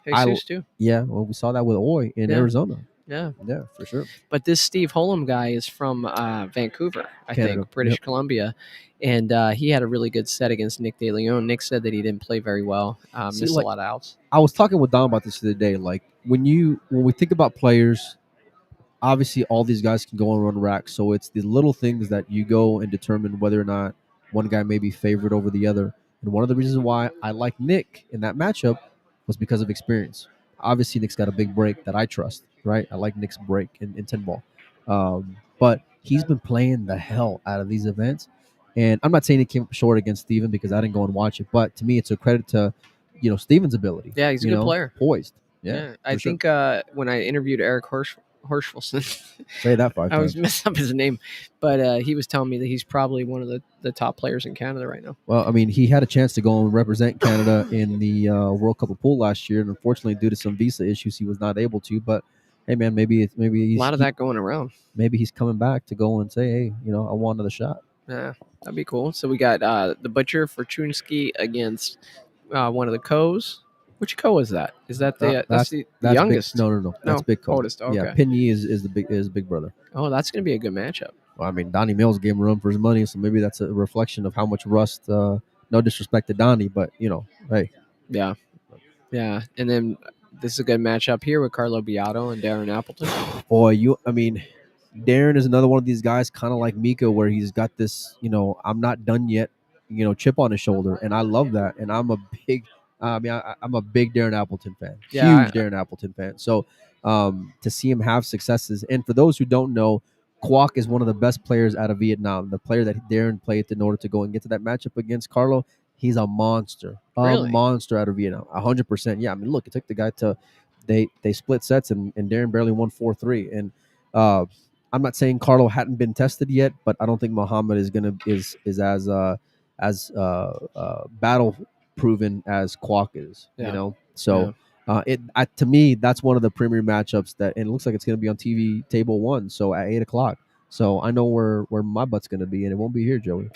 too. Yeah, well, we saw that with Oy in Arizona. Yeah, for sure. But this Steve Holm guy is from Vancouver, I think, British Columbia, and he had a really good set against Nick De Leon. Nick said that he didn't play very well, missed a lot of outs. I was talking with Don about this the other day. Like when we think about players, obviously all these guys can go and run racks, so it's the little things that you go and determine whether or not one guy may be favored over the other. And one of the reasons why I like Nick in that matchup was because of experience. Obviously, Nick's got a big break that I trust, right? I like Nick's break in 10 ball. But he's been playing the hell out of these events. And I'm not saying he came short against Steven because I didn't go and watch it, but to me, it's a credit to, Steven's ability. Yeah, he's a good player. Poised. Yeah. I think when I interviewed Eric Horschelson, say that 5 times. I always mess up his name, but he was telling me that he's probably one of the top players in Canada right now. Well, I mean, he had a chance to go and represent Canada in the World Cup of Pool last year, and unfortunately, due to some visa issues, he was not able to. But hey, man, maybe he's a lot of that going around. Maybe he's coming back to go and say, hey, I want another shot. Yeah, that'd be cool. So we got the Butcher for Chunski against one of the Coes. Which Co is that? Is that that's the youngest? Big, no. That's Big Co. Oldest. Okay. Yeah, Pinyi is big brother. Oh, that's gonna be a good matchup. Well, I mean, Donnie Mills gave him a run for his money, so maybe that's a reflection of how much rust. No disrespect to Donnie, but hey. Yeah. And then this is a good matchup here with Carlo Beato and Darren Appleton. Boy, Darren is another one of these guys, kind of like Mika, where he's got this, I'm not done yet, chip on his shoulder, and I love that. And I'm a big Darren Appleton fan, Darren Appleton fan. So to see him have successes, and for those who don't know, Kwok is one of the best players out of Vietnam. The player that Darren played in order to go and get to that matchup against Carlo, he's a monster, monster out of Vietnam, 100%. Yeah, I mean, look, it took the guy to they split sets, and Darren barely won 4-3. And I'm not saying Carlo hadn't been tested yet, but I don't think Muhammad is as battle proven as Kwok is. So to me, that's one of the premier matchups and it looks like it's going to be on TV table 1, so at 8:00. So I know where my butt's going to be, and it won't be here, Joey.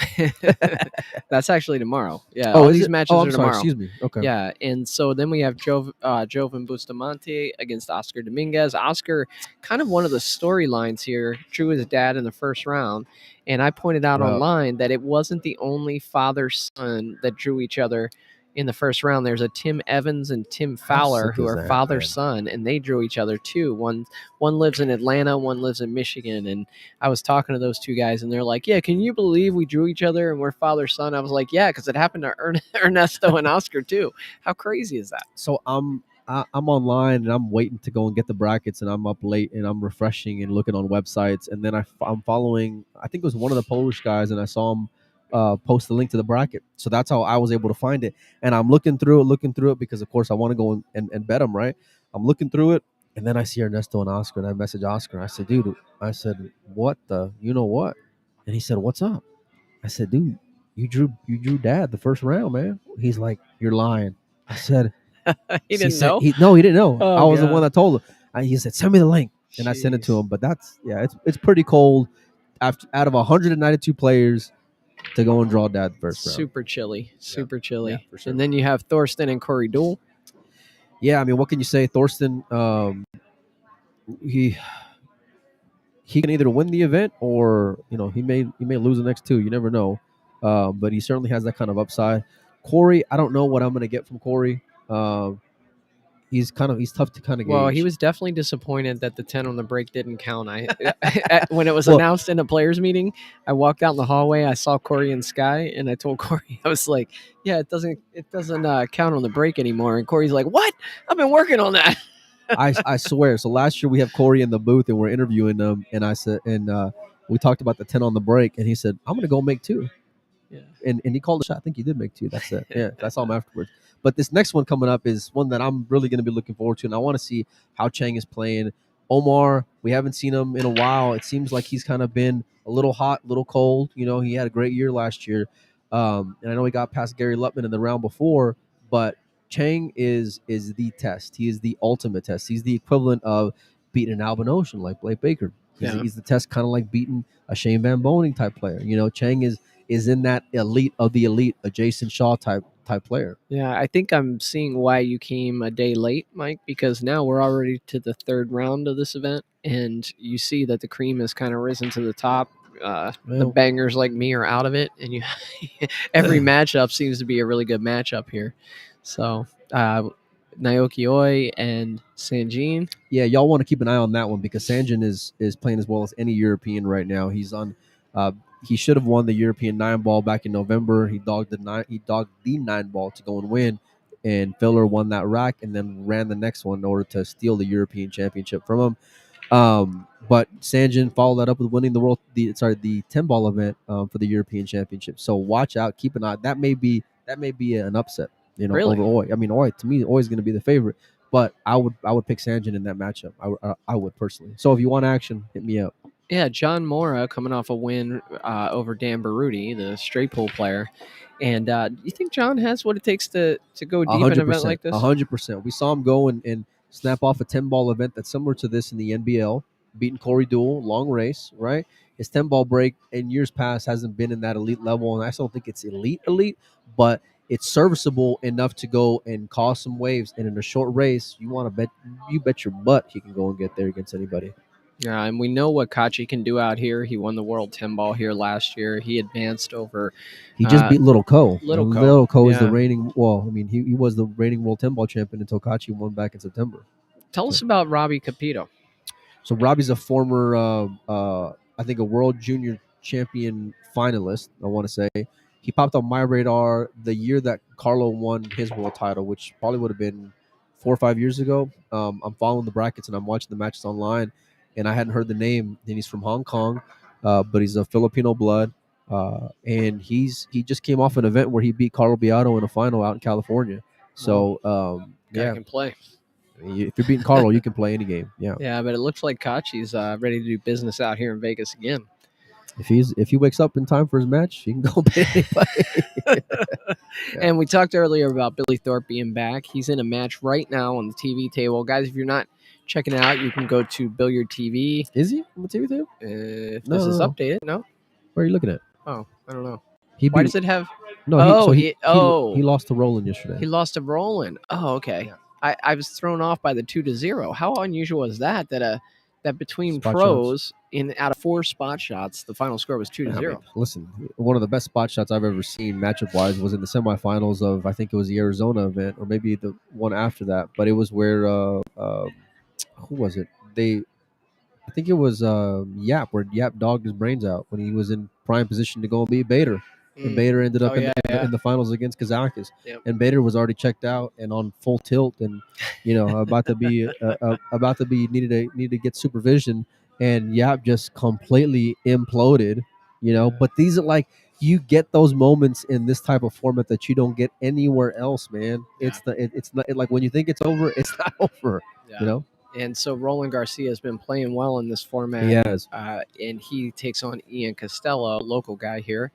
That's actually tomorrow. Yeah. Oh, these matches are tomorrow. Excuse me. Okay. Yeah, and so then we have Jovan Bustamante against Oscar Dominguez. Oscar, kind of one of the storylines here, drew his dad in the first round, and I pointed out online that it wasn't the only father-son that drew each other in the first round. There's a Tim Evans and Tim Fowler who are father-son, and they drew each other too. One lives in Atlanta, one lives in Michigan, and I was talking to those two guys, and they're like, yeah, can you believe we drew each other and we're father-son? I was like, yeah, because it happened to Ernesto and Oscar too. How crazy is that? So I'm online and I'm waiting to go and get the brackets, and I'm up late and I'm refreshing and looking on websites, and then I'm following, I think it was one of the Polish guys, and I saw him post the link to the bracket. So that's how I was able to find it. And I'm looking through it because, of course, I want to go and bet them, right? I'm looking through it, and then I see Ernesto and Oscar, and I message Oscar. I said, dude, what the, what? And he said, what's up? I said, dude, you drew dad the first round, man. He's like, you're lying. I said, he didn't know? He didn't know. I was the one that told him. He said, send me the link. And I sent it to him. But it's pretty cold. Out of 192 players, to go and draw dad first round. Super chilly. Yeah, for sure. And then you have Thorstein and Corey Duel. Yeah, I mean, what can you say? Thorstein, he can either win the event or he may lose the next two. You never know. But he certainly has that kind of upside. Corey, I don't know what I'm going to get from Corey. He's tough to kind of gauge. Well, he was definitely disappointed that the 10 on the break didn't count. When it was announced in a players meeting, I walked out in the hallway, I saw Corey and Sky, and I told Corey, I was like, yeah, it doesn't count on the break anymore. And Corey's like, what? I've been working on that. I swear. So last year we have Corey in the booth and we're interviewing him, and I said, and we talked about the 10 on the break, and he said, I'm going to go make 2. Yeah. And he called a shot. I think he did make 2. That's it. Yeah, I saw him afterwards. But this next one coming up is one that I'm really going to be looking forward to, and I want to see how Chang is playing. Omar, we haven't seen him in a while. It seems like he's kind of been a little hot, a little cold. He had a great year last year, and I know he got past Gary Lutman in the round before. But Chang is the test. He is the ultimate test. He's the equivalent of beating an Alvin Ocean like Blake Baker. He's the test, kind of like beating a Shane Van Boening type player. Chang is in that elite of the elite, a Jason Shaw type player. Yeah, I think I'm seeing why you came a day late, Mike, because now we're already to the 3rd round of this event, and you see that the cream has kind of risen to the top. The bangers like me are out of it, and every matchup seems to be a really good matchup here. So Naoki Oi and Sanjin. Yeah, y'all want to keep an eye on that one because Sanjin is playing as well as any European right now. He's on. He should have won the European 9-ball back in November. He dogged the 9-ball to go and win, and Filler won that rack and then ran the next one in order to steal the European championship from him. But Sanjin followed that up with winning the 10-ball event for the European Championship. So watch out, keep an eye. That may be an upset, Really? over Oi. I mean, Oi, to me, Oi is going to be the favorite, but I would pick Sanjin in that matchup. I would personally. So if you want action, hit me up. Yeah, John Mora coming off a win over Dan Baruti, the straight pool player. And you think John has what it takes to go deep in an event like this? 100%. We saw him go and snap off a 10-ball event that's similar to this in the NBL, beating Corey Duel, long race, right? His 10-ball break in years past hasn't been in that elite level, and I still don't think it's elite, but it's serviceable enough to go and cause some waves. And in a short race, you bet your butt he can go and get there against anybody. Yeah, and we know what Kachi can do out here. He won the World 10-ball here last year. He advanced over. He just beat Little Co. Little Co is the reigning. Well, I mean, he was the reigning World 10-ball champion until Kachi won back in September. Tell us about Robbie Capito. So Robbie's a former, I think, a World Junior Champion finalist. I want to say he popped on my radar the year that Carlo won his world title, which probably would have been 4 or 5 years ago. I'm following the brackets and I'm watching the matches online, and I hadn't heard the name. And he's from Hong Kong, but he's a Filipino blood, and he just came off an event where he beat Carlo Beato in a final out in California. So guy can play. If you're beating Carlo, you can play any game. Yeah. Yeah, but it looks like Kachi's ready to do business out here in Vegas again. If he wakes up in time for his match, he can go beat anybody. Yeah. And we talked earlier about Billy Thorpe being back. He's in a match right now on the TV table. Guys, if you're not checking it out, you can go to Billiard TV. Is he on the TV table? If this is updated, no? Where are you looking at? Oh, I don't know. Why does it have? No, he lost to Roland yesterday. He lost to Roland. Oh, okay. Yeah. I was thrown off by the 2-0. How unusual is that? That between spot pros out of 4 spot shots, the final score was 2-0. I mean, listen, one of the best spot shots I've ever seen matchup wise was in the semifinals of, I think it was the Arizona event, or maybe the one after that. But it was where who was it? I think it was Yap, where Yap dogged his brains out when he was in prime position to go and beat Bader. And Bader ended up in the finals against Kazakis. Yep. And Bader was already checked out and on full tilt, and about to be needed to get supervision. And Yap just completely imploded. But these are like, you get those moments in this type of format that you don't get anywhere else, man. Yeah. It's not like when you think it's over, it's not over. Yeah. And so Roland Garcia has been playing well in this format. He has. And he takes on Ian Costello, local guy here.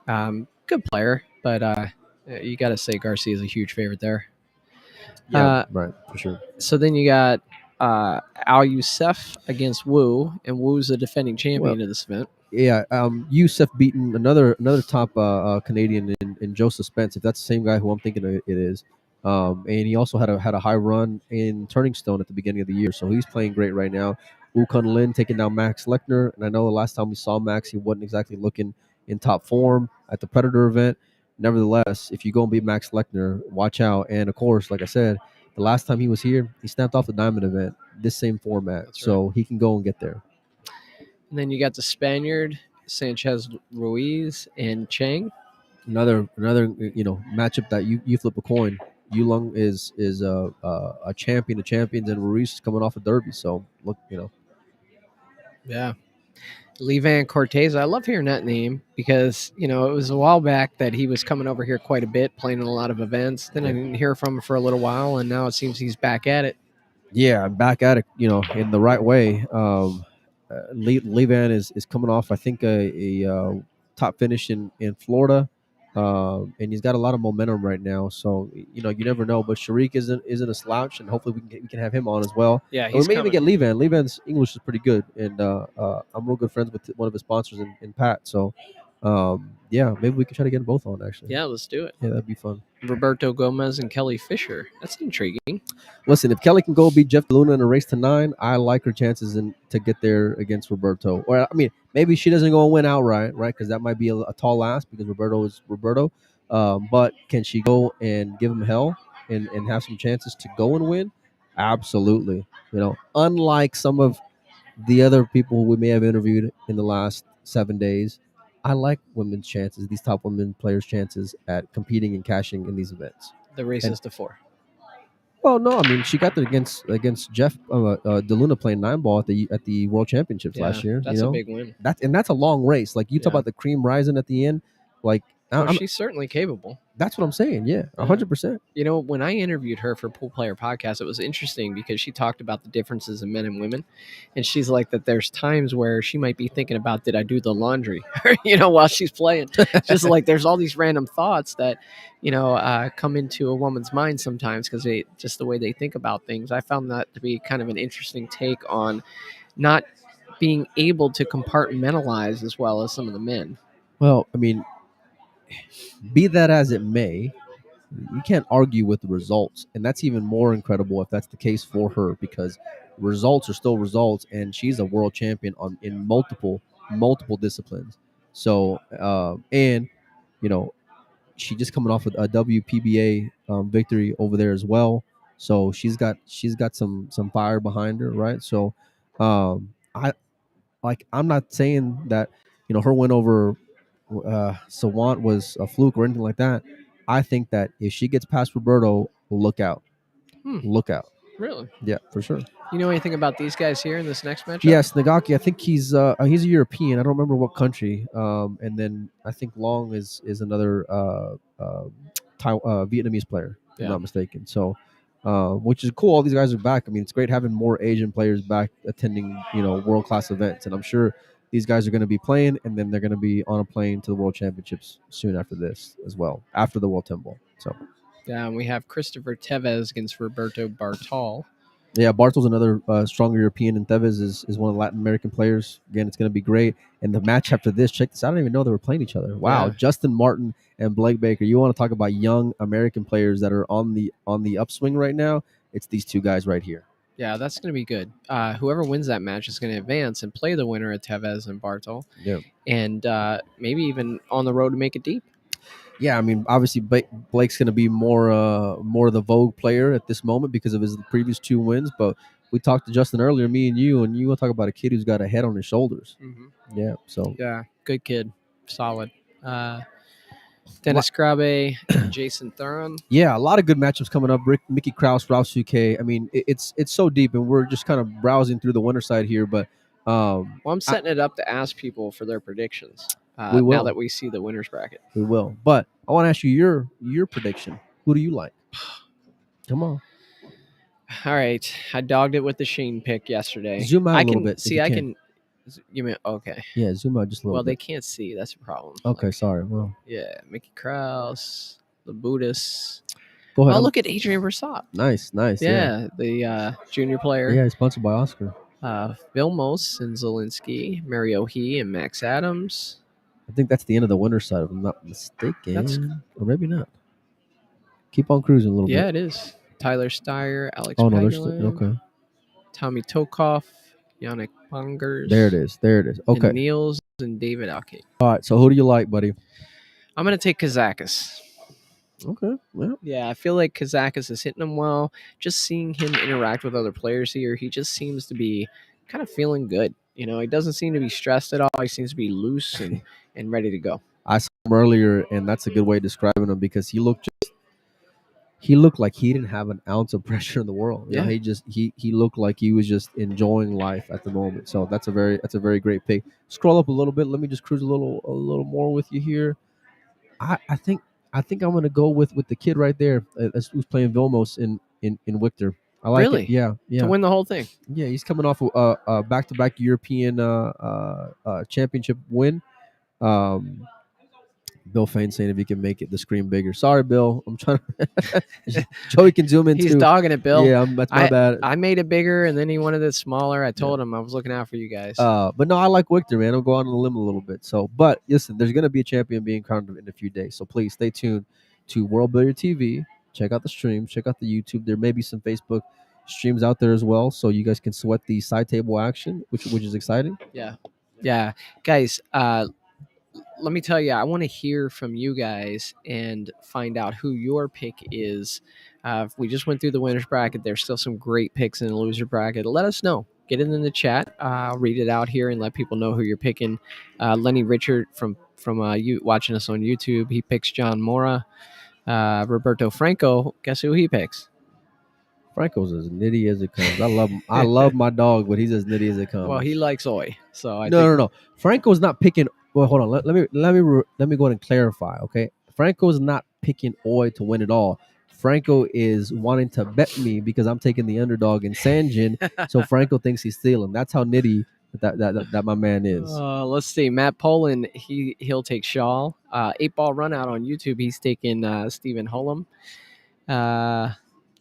Good player, but you got to say Garcia is a huge favorite there. Yeah, right, for sure. So then you got Al Youssef against Wu, and Wu's the defending champion of this event. Yeah, Youssef beaten another top Canadian in Joseph Spence, if that's the same guy who I'm thinking it is. And he also had a high run in Turning Stone at the beginning of the year, so he's playing great right now. Wu Kun Lin taking down Max Lechner, and I know the last time we saw Max, he wasn't exactly looking in top form at the Predator event. Nevertheless, if you go and beat Max Lechner, watch out. And of course, like I said, the last time he was here, he snapped off the Diamond event, this same format. That's so right. He can go and get there. And then you got the Spaniard, Sanchez Ruiz, and Chang. Another matchup that you flip a coin. Yulong is a champion of champions, and Ruiz is coming off a derby. So look, Yeah. Levan Cortez. I love hearing that name because, it was a while back that he was coming over here quite a bit, playing in a lot of events. Then I didn't hear from him for a little while, and now it seems he's back at it. Yeah, back at it, in the right way. Levan is coming off, I think, a top finish in Florida, and he's got a lot of momentum right now. So you never know. But Sharik isn't a slouch, and hopefully we can have him on as well. Yeah, We may even get Levan. Levan's English is pretty good, and I'm real good friends with one of his sponsors in Pat. So yeah, maybe we can try to get them both on. Actually, Yeah, let's do it. Yeah, that'd be fun. Roberto Gomez and Kelly Fisher. That's intriguing. Listen, if Kelly can go beat Jeff Luna in a race to 9, I like her chances to get there against Roberto. Or, I mean, maybe she doesn't go and win outright, right? Because that might be a tall ask because Roberto is Roberto. But can she go and give him hell and have some chances to go and win? Absolutely. Unlike some of the other people we may have interviewed in the last 7 days, I like women's chances, these top women players' chances at competing and cashing in these events. The race is to 4. Well, no, I mean she got there against Jeff DeLuna playing 9-ball at the World Championships last year. That's a big win. That's a long race. Like you talk about the cream rising at the end, like she's certainly capable. That's what I'm saying. Yeah, 100%. When I interviewed her for Pool Player Podcast, it was interesting because she talked about the differences in men and women, and she's like that. There's times where she might be thinking about, did I do the laundry, while she's playing. Just like there's all these random thoughts that, come into a woman's mind sometimes because just the way they think about things. I found that to be kind of an interesting take on not being able to compartmentalize as well as some of the men. Well, I mean, be that as it may, you can't argue with the results, and that's even more incredible if that's the case for her, because results are still results, and she's a world champion in multiple disciplines. So and she just coming off with a WPBA victory over there as well, so she's got some fire behind her, right? So I'm not saying that her win over Sawant was a fluke or anything like that. I think that if she gets past Roberto, look out. Look out. Really? Yeah, for sure. You know anything about these guys here in this next matchup? Yes, Nagaki. I think he's a European. I don't remember what country. And then I think Long is another Vietnamese player, if I'm not mistaken. So, which is cool. All these guys are back. I mean, it's great having more Asian players back attending, world class events. And I'm sure these guys are going to be playing, and then they're going to be on a plane to the World Championships soon after this as well, after the World 10 Ball. So, yeah, and we have Christopher Tevez against Roberto Bartol. Yeah, Bartol's another stronger European, and Tevez is one of the Latin American players. Again, it's going to be great. And the match after this, check this out. I don't even know they were playing each other. Wow, yeah. Justin Martin and Blake Baker. You want to talk about young American players that are on the upswing right now? It's these two guys right here. Yeah, that's going to be good. Whoever wins that match is going to advance and play the winner of Tevez and Bartol. Yeah, and maybe even on the road to make it deep. Yeah, I mean, obviously Blake's going to be more the vogue player at this moment because of his previous 2 wins. But we talked to Justin earlier, me and you want to talk about a kid who's got a head on his shoulders. Mm-hmm. Yeah, so yeah, good kid, solid. Dennis Grabe, Jason Thuran. Yeah, a lot of good matchups coming up. Mickey Kraus, Rausuke. I mean, it's so deep, and we're just kind of browsing through the winner side here. But I'm setting it up to ask people for their predictions. We will. Now that we see the winners bracket. We will. But I want to ask you your prediction. Who do you like? Come on. All right. I dogged it with the Shane pick yesterday. Zoom out a little bit. See, I can. You mean okay? Yeah, zoom out just a little bit. Well, they can't see. That's a problem. Okay, sorry. Well, yeah, Mickey Kraus, the Buddhist. Go ahead. Oh, look at Adrian Versat. Nice. Yeah, the junior player. Yeah, he's sponsored by Oscar. Vilmos and Zielinski, Mario He, and Max Adams. I think that's the end of the winner's side, if I'm not mistaken. Or maybe not. Keep on cruising a little bit. Yeah, it is. Tyler Steyer, Alex Oh, no, okay. Tommy Tokoff, Yannick Bongers. There it is. Okay. And Niels and David Ake. All right, so who do you like, buddy? I'm going to take Kazakis. Okay. Well. Yeah, I feel like Kazakis is hitting him well. Just seeing him interact with other players here, he just seems to be kind of feeling good. He doesn't seem to be stressed at all. He seems to be loose and ready to go. I saw him earlier, and that's a good way of describing him because he looked he looked like he didn't have an ounce of pressure in the world. You know, Yeah. he looked like he was just enjoying life at the moment. So that's a very great pick. Scroll up a little bit. Let me just cruise a little more with you here. I think I'm gonna go with the kid right there, who's playing Vilmos in Victor. I like it. Really? Yeah, To yeah, win the whole thing. yeah. He's coming off a back-to-back European championship win. Um, Bill Fain saying if he can make it the screen bigger. Sorry, Bill. I'm trying to. Joey can zoom in He's too. dogging it, Bill. Yeah, that's my bad. I made it bigger, and then he wanted it smaller. I told him I was looking out for you guys. But no, I like Victor, man. I'm going on a limb a little bit. So, but listen, there's gonna be a champion being crowned in a few days. So please stay tuned to World Billiard TV. Check out the streams. Check out the YouTube. There may be some Facebook streams out there as well, so you guys can sweat the side table action, which is exciting. Yeah, guys. Let me tell you, I want to hear from you guys and find out who your pick is. We just went through the winners bracket. There's still some great picks in the loser bracket. Let us know. Get it in the chat. I'll read it out here and let people know who you're picking. Lenny Richard from you watching us on YouTube. He picks John Mora. Roberto Franco. Guess who he picks? Franco's as nitty as it comes. I love him. I love my dog, but he's as nitty as it comes. Well, he likes Oi, so I No. Franco's not picking. Well, hold on. Let me go ahead and clarify. Okay, Franco's not picking Oi to win it all. Franco is wanting to bet me because I'm taking the underdog in Sanjin. So Franco thinks he's stealing. That's how nitty that my man is. Let's see. Matt Poland, he'll take Shaw. 8-ball run out on YouTube. He's taking Stephen Hullum.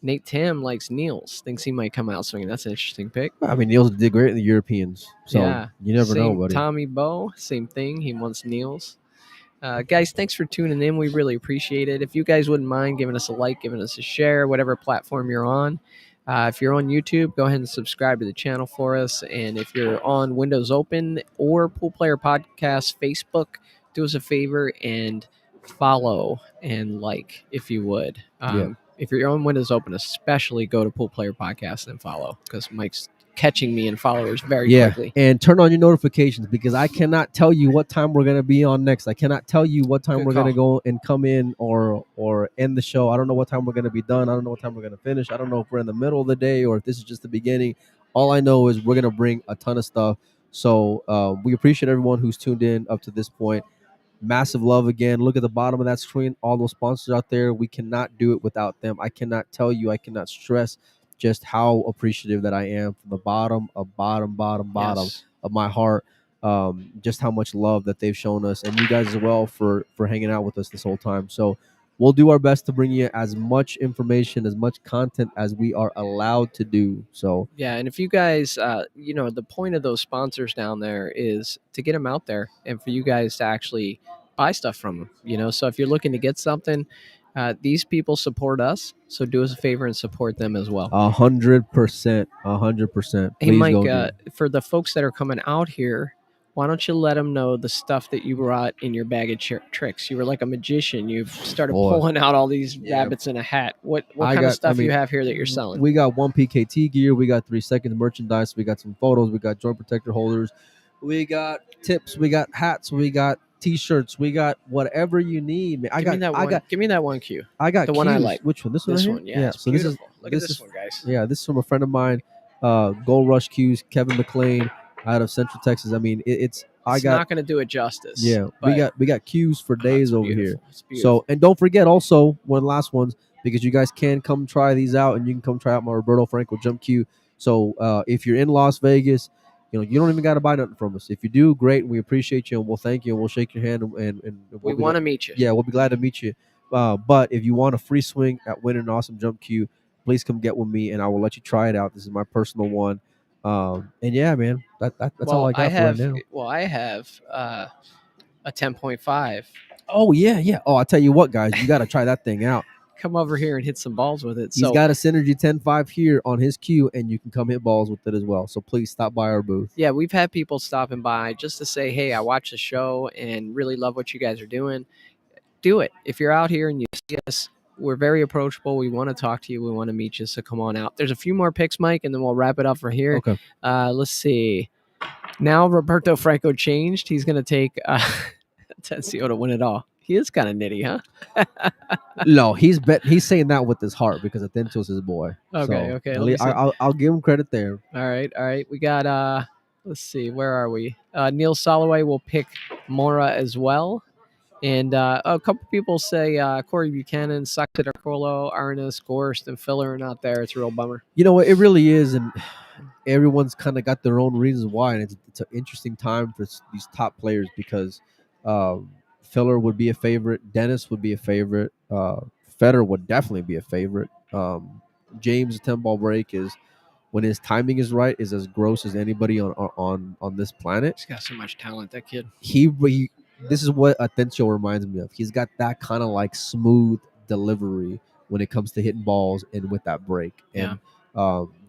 Nate Tam likes Niels. Thinks he might come out swinging. That's an interesting pick. I mean, Niels did great in the Europeans, so you never know, buddy. Tommy Bow, same thing. He wants Niels. Guys, thanks for tuning in. We really appreciate it. If you guys wouldn't mind giving us a like, giving us a share, whatever platform you're on. If you're on YouTube, go ahead and subscribe to the channel for us. And if you're on Windows Open or Pool Player Podcast Facebook, do us a favor and follow and like if you would. If you're on Windows Open, especially go to Pool Player Podcast and follow because Mike's catching me in followers very quickly. And turn on your notifications because I cannot tell you what time we're going to be on next. I cannot tell you what time we're going to go and come in or end the show. I don't know what time we're going to be done. I don't know what time we're going to finish. I don't know if we're in the middle of the day or if this is just the beginning. All I know is we're going to bring a ton of stuff. So we appreciate everyone who's tuned in up to this point. Massive love again. Look at the bottom of that screen. All those sponsors out there. We cannot do it without them. I cannot tell you. I cannot stress just how appreciative that I am from the bottom of my heart. Just how much love that they've shown us, and you guys as well for hanging out with us this whole time. So we'll do our best to bring you as much information, as much content as we are allowed to do. So yeah, and if you guys, the point of those sponsors down there is to get them out there and for you guys to actually buy stuff from them. So if you're looking to get something, these people support us, so do us a favor and support them as well. 100%, 100%. Hey, Mike, for the folks that are coming out here, why don't you let them know the stuff that you brought in your bag of tricks? You were like a magician. You started pulling out all these rabbits in a hat. What kind of stuff you have here that you're selling? We got 1 PKT gear. We got 3 seconds merchandise. We got some photos. We got joint protector holders. We got tips. We got hats. We got T-shirts. We got whatever you need. Give me that one cue. I got the one I like. Which one? This one? Yeah. So beautiful. Look at this one, guys. Yeah, this is from a friend of mine. Gold Rush Cues, Kevin McLean, out of Central Texas. I mean, it's not going to do it justice. Yeah, we got cues for days over here. So, and don't forget also one last ones because you guys can come try these out, and you can come try out my Roberto Franco jump cue. So, if you're in Las Vegas, you don't even got to buy nothing from us. If you do, great. We appreciate you, and we'll thank you, and we'll shake your hand, and we want to meet you. Yeah, we'll be glad to meet you. But if you want a free swing at winning an awesome jump cue, please come get with me, and I will let you try it out. This is my personal one. And yeah, man, that's all I got for right now. Well, I have a 10.5. Oh yeah. Oh, I tell you what, guys, you got to try that thing out. Come over here and hit some balls with it. He's got a Synergy 10.5 here on his cue, and you can come hit balls with it as well. So please stop by our booth. Yeah, we've had people stopping by just to say, hey, I watched the show and really love what you guys are doing. Do it. If you're out here and you see us, we're very approachable. We want to talk to you. We want to meet you, so come on out. There's a few more picks, Mike, and then we'll wrap it up for here. Okay. Let's see. Now Roberto Franco changed. He's going to take Tensio to win it all. He is kind of nitty, huh? No, he's saying that with his heart because Atento's his boy. Okay, so okay. Let me see. I'll give him credit there. All right. We got let's see, where are we? Neil Soloway will pick Mora as well. And a couple people say Corey Buchanan, Sucked, Arcolo, Arnis, Gorst, and Filler are not there. It's a real bummer. You know what? It really is, and everyone's kind of got their own reasons why, and it's an interesting time for these top players because Filler would be a favorite, Dennis would be a favorite, Federer would definitely be a favorite. James 10-ball break is, when his timing is right, is as gross as anybody on this planet. He's got so much talent, that kid. He this is what Atencio reminds me of. He's got that kind of like smooth delivery when it comes to hitting balls and with that break. And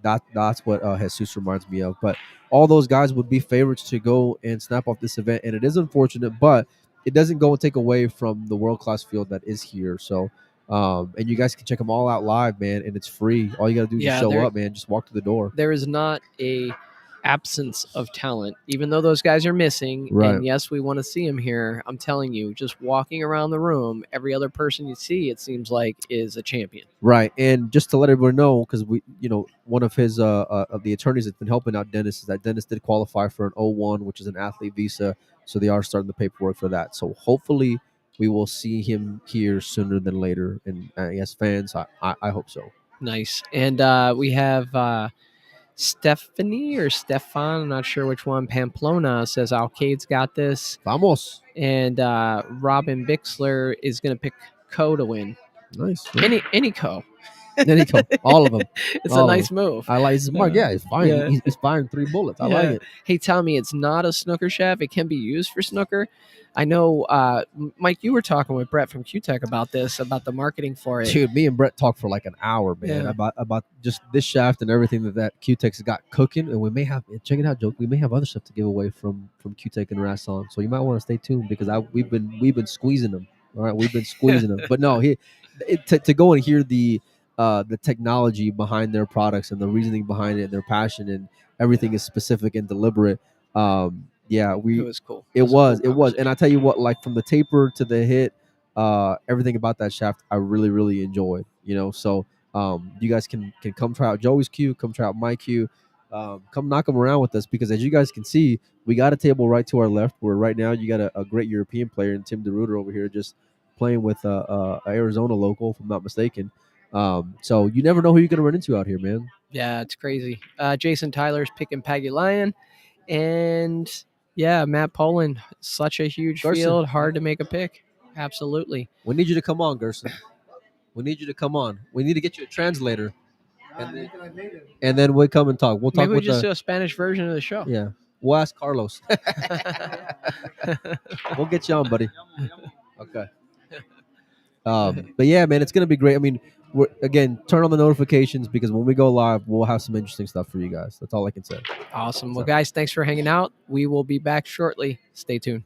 that's what Jesus reminds me of. But all those guys would be favorites to go and snap off this event, and it is unfortunate, but it doesn't go and take away from the world-class field that is here. So and you guys can check them all out live, man, and it's free. All you got to do is just show up, man. Just walk to the door. There is not a absence of talent, even though those guys are missing. Right. And yes, we want to see them here. I'm telling you, just walking around the room, every other person you see, it seems like, is a champion. Right. And just to let everyone know, because one of his of the attorneys that's been helping out Dennis is that Dennis did qualify for an O1, which is an athlete visa. So they are starting the paperwork for that. So hopefully we will see him here sooner than later. And yes, fans, I hope so. Nice. And we have Stephanie or Stefan, I'm not sure which one. Pamplona says Alcade's got this. Vamos. And Robin Bixler is going to pick Co to win. Nice. Any Co. Any Co. All of them. It's a nice move. I like his mark. Yeah, he's fine. Yeah. He's firing 3 bullets. I like it. Hey, tell me, it's not a snooker chef. It can be used for snooker. I know, Mike, you were talking with Brett from QTech about this, about the marketing for it. Dude, me and Brett talked for like an hour, man, about just this shaft and everything that QTech's got cooking. And we may have, check it out, Joke, we may have other stuff to give away from QTech and Rasson. So you might want to stay tuned because we've been squeezing them. All right, we've been squeezing them. But no, to go and hear the technology behind their products and the reasoning behind it and their passion and everything is specific and deliberate. It was cool. It was. And I tell you what, like from the taper to the hit, everything about that shaft I really, really enjoyed. So you guys can come try out Joey's cue, come try out my cue, come knock them around with us, because as you guys can see, we got a table right to our left where right now you got a great European player in Tim DeRuiter over here just playing with a Arizona local, if I'm not mistaken. So you never know who you're going to run into out here, man. Yeah, it's crazy. Jason Tyler's picking Paggy Lion. And yeah, Matt Poland, such a huge field, hard to make a pick. Absolutely. We need you to come on, Gerson. We need you to come on. We need to get you a translator. And then we'll come and talk. Maybe we just do a Spanish version of the show. Yeah. We'll ask Carlos. We'll get you on, buddy. Okay. But yeah, man, it's going to be great. I mean, again, turn on the notifications because when we go live, we'll have some interesting stuff for you guys. That's all I can say. Awesome. Well, guys, thanks for hanging out. We will be back shortly. Stay tuned.